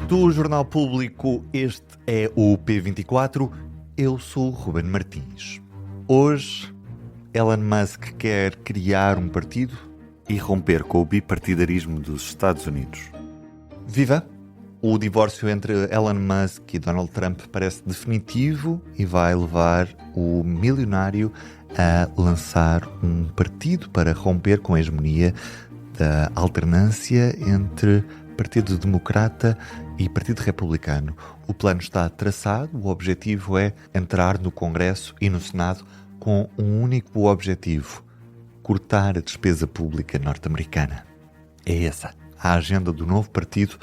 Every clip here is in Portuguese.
Do Jornal Público, este é o P24. Eu sou o Ruben Martins. Hoje, Elon Musk quer criar um partido e romper com o bipartidarismo dos Estados Unidos. Viva! O divórcio entre Elon Musk e Donald Trump parece definitivo e vai levar o milionário a lançar um partido para romper com a hegemonia da alternância entre Partido Democrata e Partido Republicano. O plano está traçado, o objetivo é entrar no Congresso e no Senado com um único objetivo: cortar a despesa pública norte-americana. É essa a agenda do novo partido.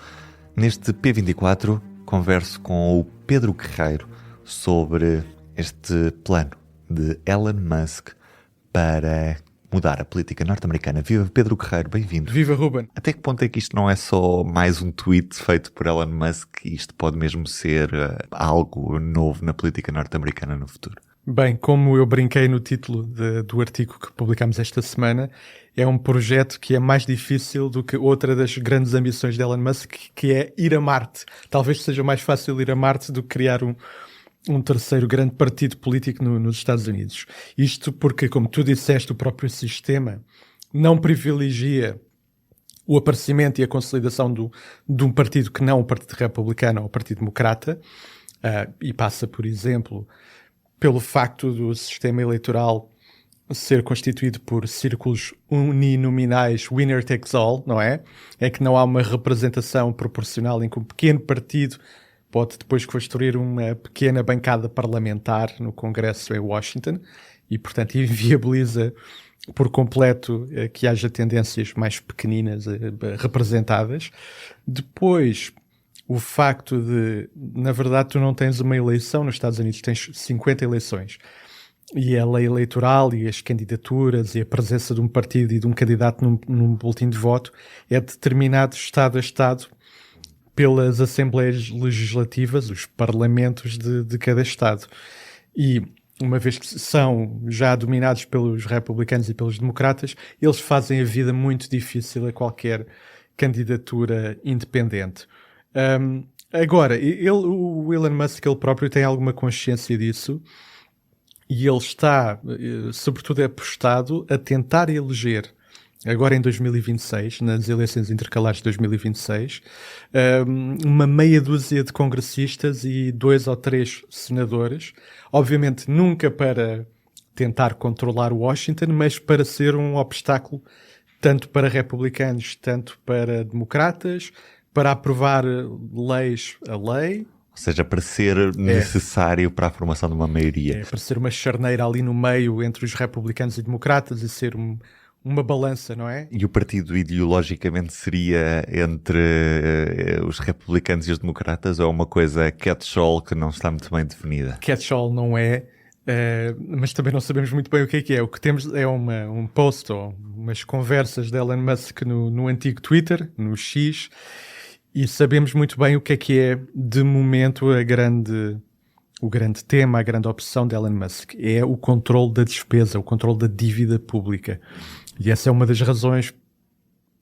Neste P24 converso com o Pedro Guerreiro sobre este plano de Elon Musk para mudar a política norte-americana. Viva Pedro Guerreiro, bem-vindo. Viva Ruben. Até que ponto é que isto não é só mais um tweet feito por Elon Musk e isto pode mesmo ser algo novo na política norte-americana no futuro? Bem, como eu brinquei no título do artigo que publicámos esta semana, é um projeto que é mais difícil do que outra das grandes ambições de Elon Musk, que é ir a Marte. Talvez seja mais fácil ir a Marte do que criar um terceiro grande partido político nos Estados Unidos. Isto porque, como tu disseste, o próprio sistema não privilegia o aparecimento e a consolidação de um partido que não o Partido Republicano ou o Partido Democrata, e passa, por exemplo, pelo facto do sistema eleitoral ser constituído por círculos uninominais, winner takes all, não é? É que não há uma representação proporcional em que um pequeno partido pode depois construir uma pequena bancada parlamentar no Congresso em Washington e, portanto, inviabiliza por completo que haja tendências mais pequeninas representadas. Depois, o facto de, na verdade, tu não tens uma eleição nos Estados Unidos, tens 50 eleições. E a lei eleitoral e as candidaturas e a presença de um partido e de um candidato num boletim de voto é determinado Estado a Estado pelas Assembleias Legislativas, os parlamentos de cada Estado. E, uma vez que são já dominados pelos republicanos e pelos democratas, eles fazem a vida muito difícil a qualquer candidatura independente. Agora, o Elon Musk, ele próprio tem alguma consciência disso e ele está, sobretudo, apostado a tentar eleger, agora em 2026, nas eleições intercalares de 2026, uma meia dúzia de congressistas e 2 ou 3 senadores, obviamente nunca para tentar controlar Washington, mas para ser um obstáculo tanto para republicanos, tanto para democratas, para aprovar leis a lei. Ou seja, para ser necessário para a formação de uma maioria. Para ser uma charneira ali no meio entre os republicanos e democratas e ser uma balança, não é? E o partido ideologicamente seria entre os republicanos e os democratas ou uma coisa catch-all que não está muito bem definida? Catch-all não é, mas também não sabemos muito bem o que é. O que temos é um post ou umas conversas de Elon Musk no antigo Twitter, no X, e sabemos muito bem o que é de momento o grande tema, a grande opção de Elon Musk. É o controle da despesa, o controle da dívida pública. E essa é uma das razões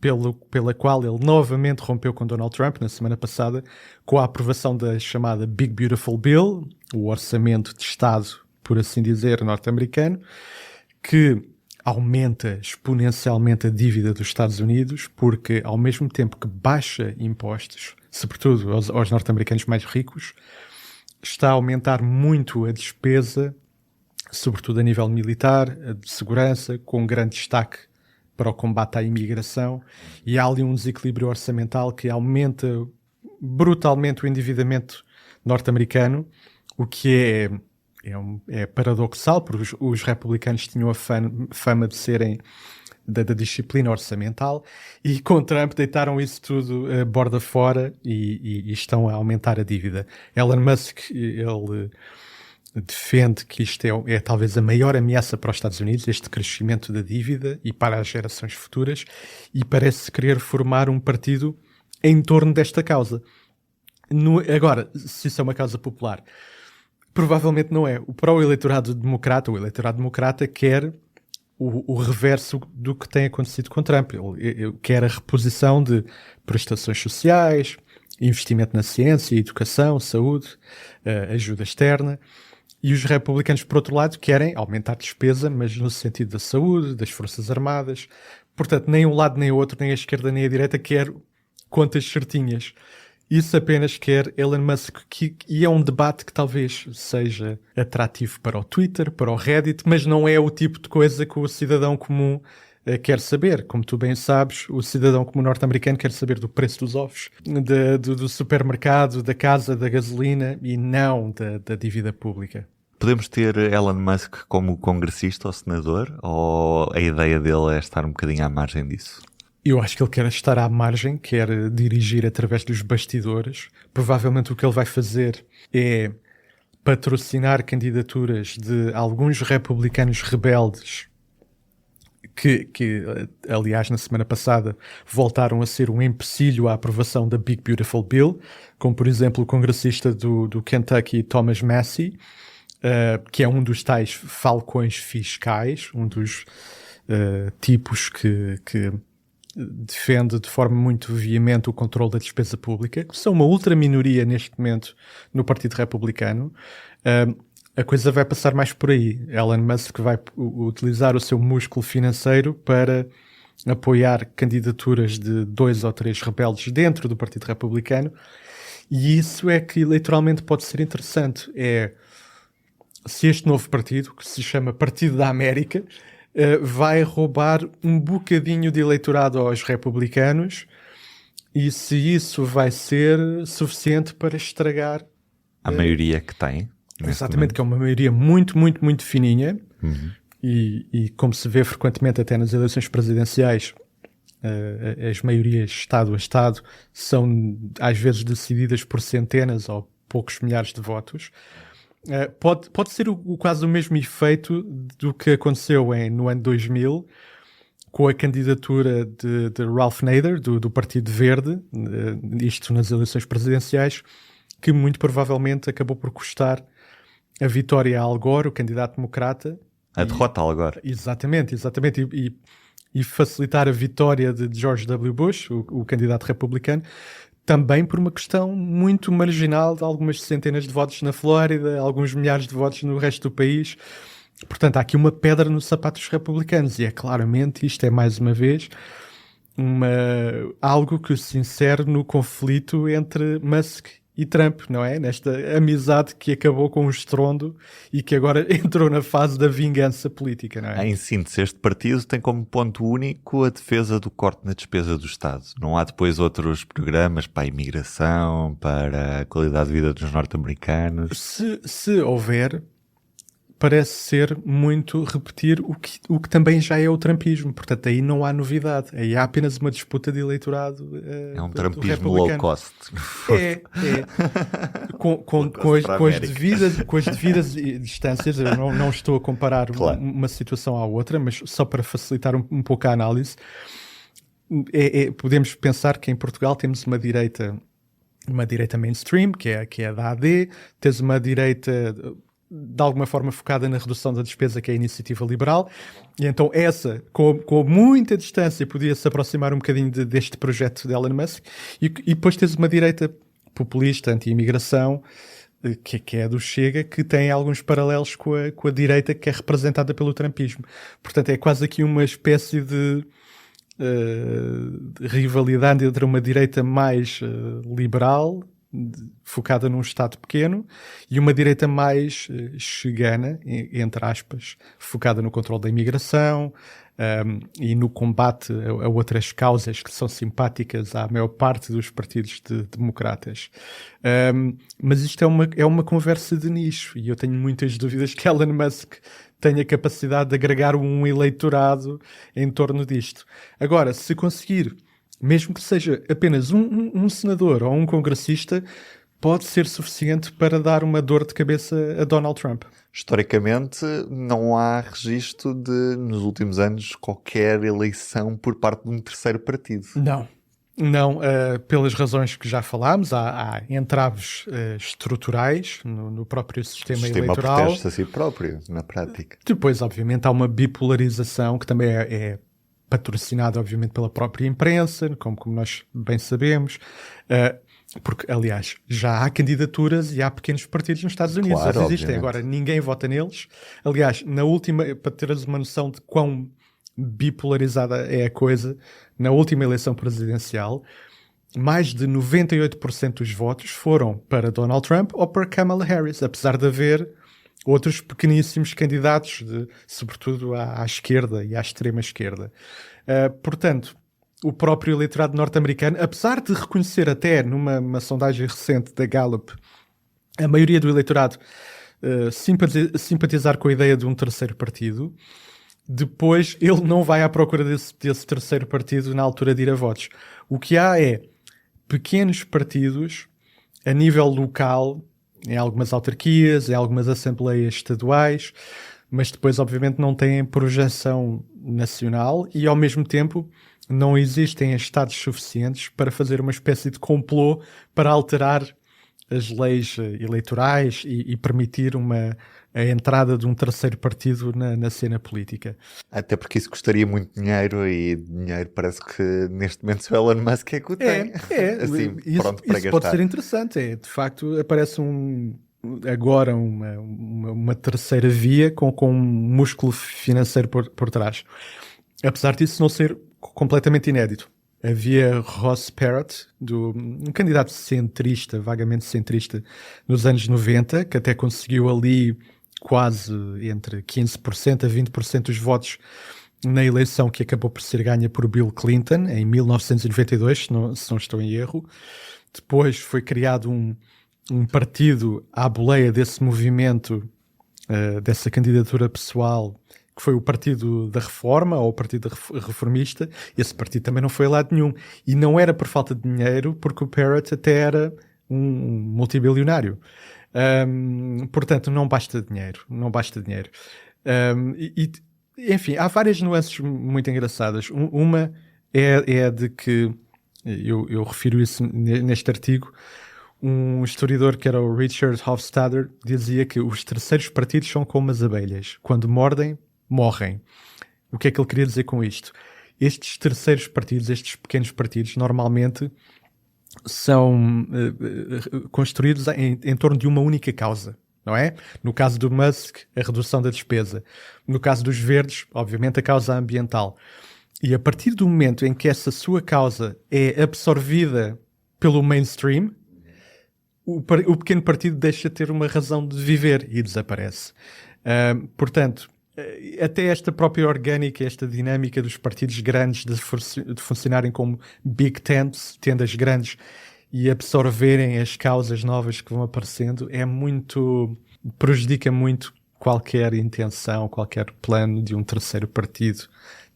pela qual ele novamente rompeu com Donald Trump na semana passada, com a aprovação da chamada Big Beautiful Bill, o orçamento de Estado, por assim dizer, norte-americano, que aumenta exponencialmente a dívida dos Estados Unidos, porque ao mesmo tempo que baixa impostos, sobretudo aos norte-americanos mais ricos, está a aumentar muito a despesa, sobretudo a nível militar, de segurança, com grande destaque para o combate à imigração, e há ali um desequilíbrio orçamental que aumenta brutalmente o endividamento norte-americano, o que é paradoxal, porque os republicanos tinham a fama de serem da disciplina orçamental, e com Trump deitaram isso tudo borda fora e estão a aumentar a dívida. Elon Musk, ele defende que isto é talvez a maior ameaça para os Estados Unidos, este crescimento da dívida e para as gerações futuras, e parece querer formar um partido em torno desta causa. Agora, se isso é uma causa popular, provavelmente não é. Para o eleitorado democrata quer o reverso do que tem acontecido com Trump. Ele quer a reposição de prestações sociais, investimento na ciência, educação, saúde, ajuda externa. E os republicanos, por outro lado, querem aumentar a despesa, mas no sentido da saúde, das forças armadas. Portanto, nem um lado nem o outro, nem a esquerda nem a direita, quer contas certinhas. Isso apenas quer Elon Musk, e é um debate que talvez seja atrativo para o Twitter, para o Reddit, mas não é o tipo de coisa que o cidadão comum quer saber. Como tu bem sabes, o cidadão comum norte-americano quer saber do preço dos ovos, do supermercado, da casa, da gasolina e não da dívida pública. Podemos ter Elon Musk como congressista ou senador? Ou a ideia dele é estar um bocadinho à margem disso? Eu acho que ele quer estar à margem, quer dirigir através dos bastidores. Provavelmente o que ele vai fazer é patrocinar candidaturas de alguns republicanos rebeldes que, aliás, na semana passada voltaram a ser um empecilho à aprovação da Big Beautiful Bill, como, por exemplo, o congressista do Kentucky, Thomas Massie, que é um dos tais falcões fiscais, um dos tipos que defende de forma muito veemente o controle da despesa pública. São uma ultra-minoria neste momento no Partido Republicano. A coisa vai passar mais por aí. Elon Musk vai utilizar o seu músculo financeiro para apoiar candidaturas de 2 ou 3 rebeldes dentro do Partido Republicano, e isso é que eleitoralmente pode ser interessante. Se este novo partido, que se chama Partido da América, vai roubar um bocadinho de eleitorado aos republicanos, e se isso vai ser suficiente para estragar a maioria que tem. Exatamente, que é uma maioria muito, muito, muito fininha. E como se vê frequentemente até nas eleições presidenciais, as maiorias Estado a Estado são às vezes decididas por centenas ou poucos milhares de votos. Pode ser quase o mesmo efeito do que aconteceu no ano 2000 com a candidatura de Ralph Nader, do Partido Verde, isto nas eleições presidenciais, que muito provavelmente acabou por custar a vitória a Al Gore, o candidato democrata. A derrota a Al Gore. Exatamente. E facilitar a vitória de George W. Bush, o candidato republicano, também por uma questão muito marginal de algumas centenas de votos na Flórida, alguns milhares de votos no resto do país. Portanto, há aqui uma pedra nos sapatos republicanos, e claramente isto é mais uma vez algo que se insere no conflito entre Musk e Trump, não é? Nesta amizade que acabou com um estrondo e que agora entrou na fase da vingança política, não é? Em síntese, este partido tem como ponto único a defesa do corte na despesa do Estado. Não há depois outros programas para a imigração, para a qualidade de vida dos norte-americanos? Se houver, parece ser muito repetir o que também já é o trumpismo. Portanto, aí não há novidade. Aí há apenas uma disputa de eleitorado. É um trumpismo low cost. É. Com as devidas distâncias. Eu não estou a comparar uma situação à outra, mas só para facilitar um pouco a análise. Podemos pensar que em Portugal temos uma direita mainstream, que é a da AD, tens uma direita de alguma forma focada na redução da despesa, que é a Iniciativa Liberal, e então essa, com muita distância, podia se aproximar um bocadinho deste projeto de Elon Musk, e depois tens uma direita populista, anti-imigração, que é do Chega, que tem alguns paralelos com a direita que é representada pelo trumpismo. Portanto, é quase aqui uma espécie de rivalidade entre uma direita mais liberal, focada num Estado pequeno, e uma direita mais chegana, entre aspas, focada no controle da imigração e no combate a outras causas que são simpáticas à maior parte dos partidos democratas. Mas isto é uma conversa de nicho, e eu tenho muitas dúvidas que Elon Musk tenha capacidade de agregar um eleitorado em torno disto. Agora, se conseguir, mesmo que seja apenas um senador ou um congressista, pode ser suficiente para dar uma dor de cabeça a Donald Trump. Historicamente, não há registro de, nos últimos anos, qualquer eleição por parte de um terceiro partido. Não, pelas razões que já falámos, há entraves estruturais no próprio sistema eleitoral. O sistema protege-se a si próprio, na prática. Depois, obviamente, há uma bipolarização que também é patrocinada, obviamente, pela própria imprensa, como nós bem sabemos. Porque, aliás, já há candidaturas e há pequenos partidos nos Estados Unidos. Claro, Eles existem. obviamente. Agora, ninguém vota neles. Aliás, na última, para teres uma noção de quão bipolarizada é a coisa, na última eleição presidencial, mais de 98% dos votos foram para Donald Trump ou para Kamala Harris, apesar de haver outros pequeníssimos candidatos, sobretudo à esquerda e à extrema esquerda. Portanto, o próprio eleitorado norte-americano, apesar de reconhecer até numa sondagem recente da Gallup, a maioria do eleitorado simpatizar com a ideia de um terceiro partido, depois ele não vai à procura desse terceiro partido na altura de ir a votos. O que há é pequenos partidos a nível local, em algumas autarquias, em algumas assembleias estaduais, mas depois obviamente não têm projeção nacional e ao mesmo tempo não existem estados suficientes para fazer uma espécie de complô para alterar as leis eleitorais e permitir a entrada de um terceiro partido na cena política. Até porque isso custaria muito dinheiro e dinheiro parece que neste momento o Elon Musk é que o tem. Assim, pronto para isso gastar. pode ser interessante. De facto, aparece agora uma terceira via com um músculo financeiro por trás. Apesar disso não ser completamente inédito. Havia Ross Perot, um candidato centrista, vagamente centrista, nos anos 90, que até conseguiu ali quase entre 15% a 20% dos votos na eleição que acabou por ser ganha por Bill Clinton, em 1992, se não estou em erro. Depois foi criado um partido à boleia desse movimento, dessa candidatura pessoal, que foi o Partido da Reforma, ou o Partido Reformista. Esse partido também não foi a lado nenhum. E não era por falta de dinheiro, porque o Perot até era um multibilionário. Portanto, não basta dinheiro. Enfim, há várias nuances muito engraçadas. Uma é de que, eu refiro isso neste artigo, um historiador que era o Richard Hofstadter dizia que os terceiros partidos são como as abelhas. Quando mordem, morrem. O que é que ele queria dizer com isto? Estes terceiros partidos, estes pequenos partidos, normalmente são construídos em torno de uma única causa, não é? No caso do Musk, a redução da despesa. No caso dos verdes, obviamente, a causa ambiental. E a partir do momento em que essa sua causa é absorvida pelo mainstream, o pequeno partido deixa de ter uma razão de viver e desaparece. Portanto, até esta própria orgânica, esta dinâmica dos partidos grandes de funcionarem como big tendas grandes e absorverem as causas novas que vão aparecendo, prejudica muito qualquer intenção, qualquer plano de um terceiro partido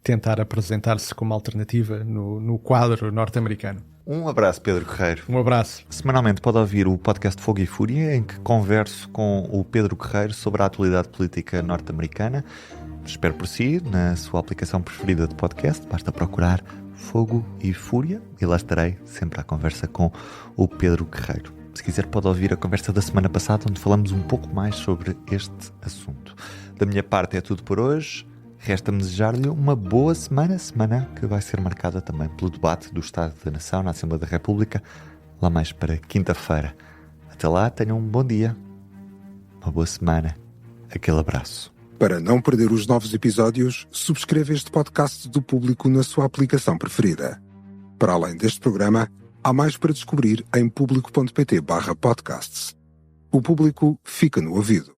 tentar apresentar-se como alternativa no quadro norte-americano. Um abraço, Pedro Guerreiro. Um abraço. Semanalmente pode ouvir o podcast Fogo e Fúria, em que converso com o Pedro Guerreiro sobre a atualidade política norte-americana. Espero por si, na sua aplicação preferida de podcast. Basta procurar Fogo e Fúria e lá estarei sempre à conversa com o Pedro Guerreiro. Se quiser pode ouvir a conversa da semana passada, onde falamos um pouco mais sobre este assunto. Da minha parte é tudo por hoje. Resta-me desejar-lhe uma boa semana que vai ser marcada também pelo debate do Estado da Nação na Assembleia da República, lá mais para quinta-feira. Até lá, tenham um bom dia, uma boa semana, aquele abraço. Para não perder os novos episódios, subscreva este podcast do Público na sua aplicação preferida. Para além deste programa, há mais para descobrir em público.pt/podcasts. O Público fica no ouvido.